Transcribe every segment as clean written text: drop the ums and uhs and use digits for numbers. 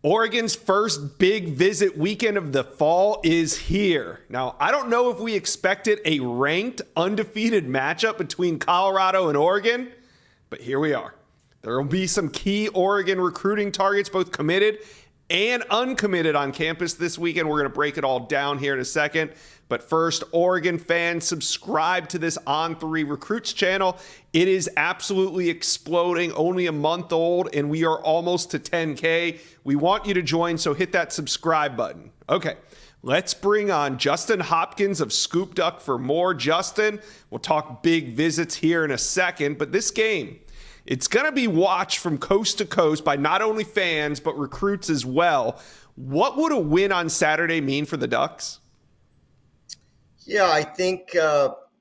Oregon's first big visit weekend of the fall is here. Now, I don't know if we expected a ranked, undefeated matchup between Colorado and Oregon, but here we are. There will be some key Oregon recruiting targets, both committed and uncommitted on campus this weekend. We're going to break it all down here in a second. But first, Oregon fans, subscribe to this On3 Recruits channel. It is absolutely exploding, only a month old, and we are almost to 10K. We want you to join, so hit that subscribe button. Okay, let's bring on Justin Hopkins of ScoopDuck for more. Justin, we'll talk big visits here in a second, but this game, it's going to be watched from coast to coast by not only fans, but recruits as well. What would a win on Saturday mean for the Ducks? Yeah, I think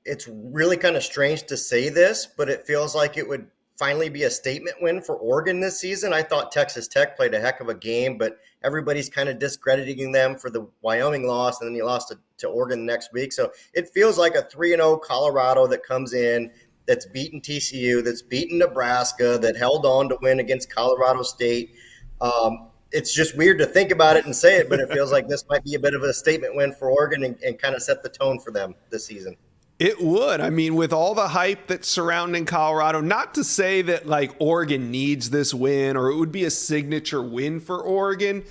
it's really kind of strange to say this, but it feels like it would finally be a statement win for Oregon this season. I thought Texas Tech played a heck of a game, but everybody's kind of discrediting them for the Wyoming loss, and then you lost to Oregon next week. So it feels like a 3-0 Colorado that comes in, that's beaten TCU, that's beaten Nebraska, that held on to win against Colorado State. It's just weird to think about it and say it, but it feels like this might be a bit of a statement win for Oregon and kind of set the tone for them this season. It would. I mean, with all the hype that's surrounding Colorado, not to say that like Oregon needs this win or it would be a signature win for Oregon,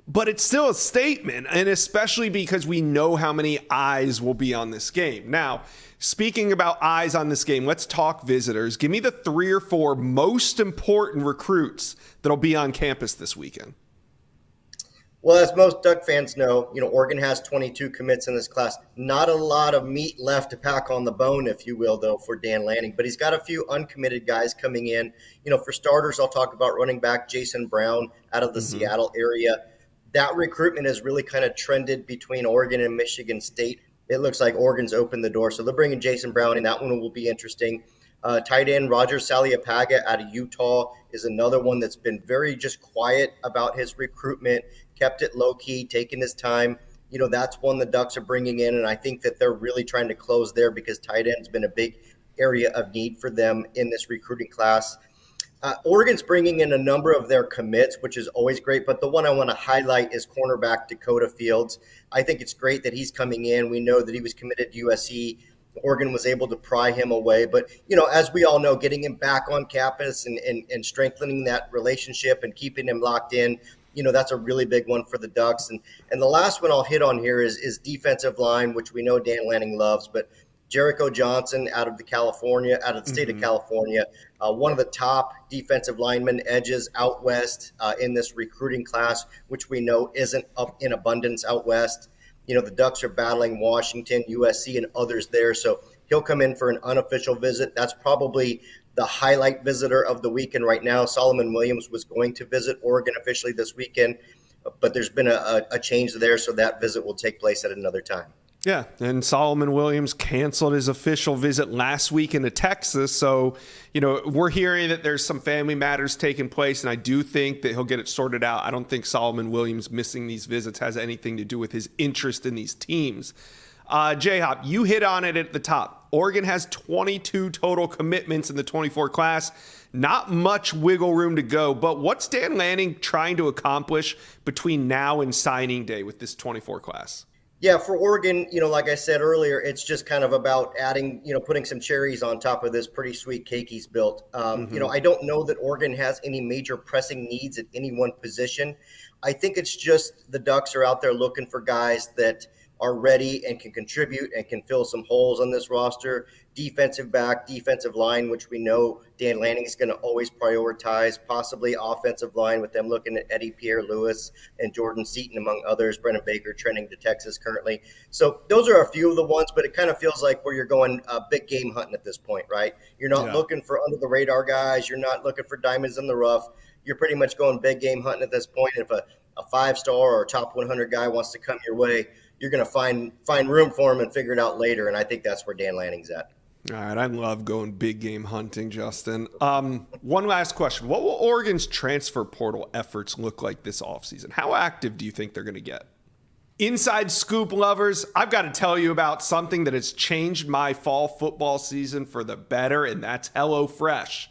but it's still a statement, and especially because we know how many eyes will be on this game. Now, speaking about eyes on this game, let's talk visitors. Give me the 3 or 4 most important recruits that'll be on campus this weekend. Well, as most Duck fans know, Oregon has 22 commits in this class. Not a lot of meat left to pack on the bone, if you will, though, for Dan Lanning. But he's got a few uncommitted guys coming in. For starters, I'll talk about running back Jason Brown out of the Seattle area. That recruitment has really kind of trended between Oregon and Michigan State. It looks like Oregon's opened the door. So they're bringing Jason Brown in. That one will be interesting. Tight end Roger Saliapaga out of Utah is another one that's been very just quiet about his recruitment, kept it low-key, taking his time. That's one the Ducks are bringing in, and I think that they're really trying to close there because tight end's been a big area of need for them in this recruiting class. Oregon's bringing in a number of their commits, which is always great, but the one I want to highlight is cornerback Dakota Fields. I think it's great that he's coming in. We know that he was committed to USC. Oregon was able to pry him away. But, as we all know, getting him back on campus and strengthening that relationship and keeping him locked in, that's a really big one for the Ducks. And the last one I'll hit on here is defensive line, which we know Dan Lanning loves. But Jericho Johnson out of the state of California, one of the top defensive linemen edges out west in this recruiting class, which we know isn't up in abundance out west. The Ducks are battling Washington, USC, and others there. So he'll come in for an unofficial visit. That's probably the highlight visitor of the weekend right now. Solomon Williams was going to visit Oregon officially this weekend, but there's been a change there, so that visit will take place at another time. Yeah, and Solomon Williams canceled his official visit last week into Texas. So, we're hearing that there's some family matters taking place, and I do think that he'll get it sorted out. I don't think Solomon Williams missing these visits has anything to do with his interest in these teams. J-Hop, you hit on it at the top. Oregon has 22 total commitments in the 24 class. Not much wiggle room to go, but what's Dan Lanning trying to accomplish between now and signing day with this 24 class? Yeah, for Oregon, like I said earlier, it's just kind of about adding, putting some cherries on top of this pretty sweet cake he's built. I don't know that Oregon has any major pressing needs at any one position. I think it's just the Ducks are out there looking for guys that are ready and can contribute and can fill some holes on this roster. Defensive back, defensive line, which we know Dan Lanning is going to always prioritize, possibly offensive line with them looking at Eddie Pierre-Louis and Jordan Seaton, among others. Brennan Baker trending to Texas currently. So those are a few of the ones, but it kind of feels like where you're going big game hunting at this point, right? You're not looking for under-the-radar guys. You're not looking for diamonds in the rough. You're pretty much going big game hunting at this point. If a 5-star or a top 100 guy wants to come your way, you're going to find room for him and figure it out later, and I think that's where Dan Lanning's at. All right, I love going big game hunting, Justin. One last question. What will Oregon's transfer portal efforts look like this offseason? How active do you think they're going to get? Inside Scoop lovers, I've got to tell you about something that has changed my fall football season for the better, and that's HelloFresh.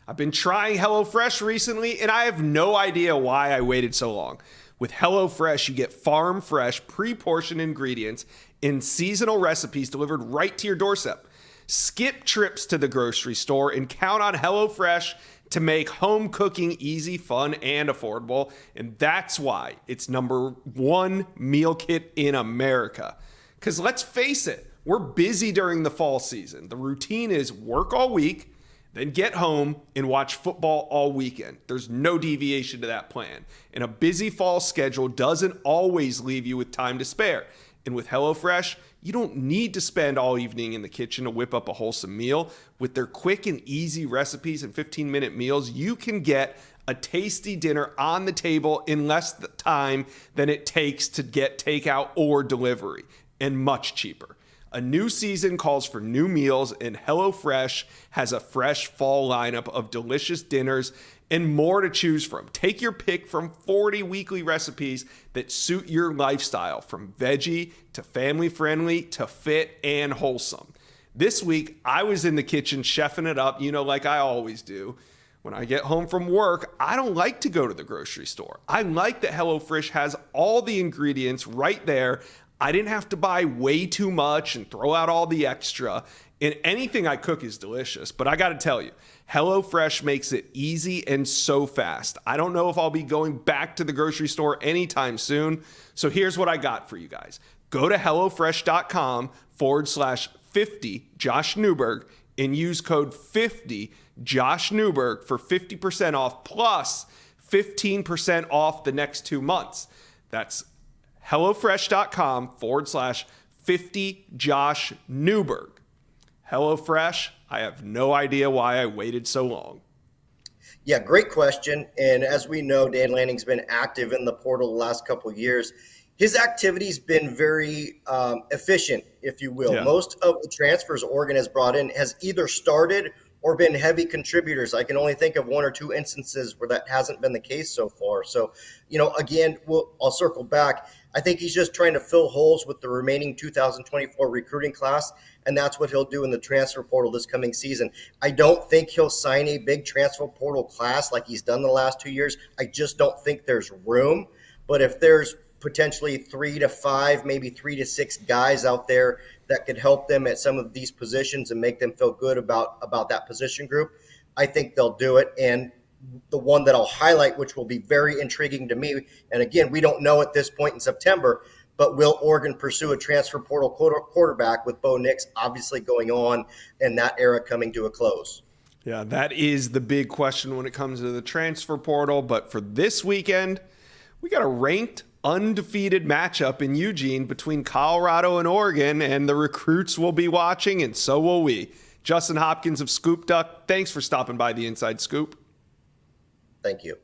I've been trying HelloFresh recently, and I have no idea why I waited so long. With HelloFresh, you get farm fresh, pre-portioned ingredients and seasonal recipes delivered right to your doorstep. Skip trips to the grocery store and count on HelloFresh to make home cooking easy, fun, and affordable. And that's why it's #1 meal kit in America. Because let's face it, we're busy during the fall season. The routine is work all week, then get home and watch football all weekend. There's no deviation to that plan. And a busy fall schedule doesn't always leave you with time to spare. And with HelloFresh, you don't need to spend all evening in the kitchen to whip up a wholesome meal. With their quick and easy recipes and 15-minute meals, you can get a tasty dinner on the table in less time than it takes to get takeout or delivery, and much cheaper. A new season calls for new meals, and HelloFresh has a fresh fall lineup of delicious dinners and more to choose from. Take your pick from 40 weekly recipes that suit your lifestyle, from veggie to family-friendly to fit and wholesome. This week, I was in the kitchen chefing it up, like I always do. When I get home from work, I don't like to go to the grocery store. I like that HelloFresh has all the ingredients right there. I didn't have to buy way too much and throw out all the extra. And anything I cook is delicious. But I got to tell you, HelloFresh makes it easy and so fast. I don't know if I'll be going back to the grocery store anytime soon. So here's what I got for you guys. Go to HelloFresh.com/50 Josh Newberg and use code 50 Josh Newberg for 50% off plus 15% off the next 2 months. That's HelloFresh.com/50 Josh Newberg. HelloFresh, I have no idea why I waited so long. Yeah, great question. And as we know, Dan Lanning's been active in the portal the last couple of years. His activity's been very efficient, if you will. Yeah. Most of the transfers Oregon has brought in has either started or been heavy contributors. I can only think of 1 or 2 instances where that hasn't been the case so far. So, again, I'll circle back. I think he's just trying to fill holes with the remaining 2024 recruiting class, and that's what he'll do in the transfer portal this coming season. I don't think he'll sign a big transfer portal class like he's done the last 2 years. I just don't think there's room. But if there's potentially 3 to 5, maybe 3 to 6 guys out there that could help them at some of these positions and make them feel good about that position group, I think they'll do it. And the one that I'll highlight, which will be very intriguing to me, and again, we don't know at this point in September, but will Oregon pursue a transfer portal quarterback with Bo Nix obviously going on and that era coming to a close? Yeah, that is the big question when it comes to the transfer portal. But for this weekend, we got a ranked undefeated matchup in Eugene between Colorado and Oregon, and the recruits will be watching, and so will we. Justin Hopkins of ScoopDuck, thanks for stopping by the Inside Scoop. Thank you.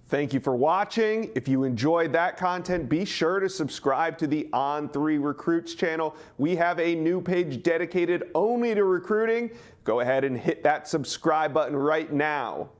Thank you for watching. If you enjoyed that content, be sure to subscribe to the On3 Recruits channel. We have a new page dedicated only to recruiting. Go ahead and hit that subscribe button right now.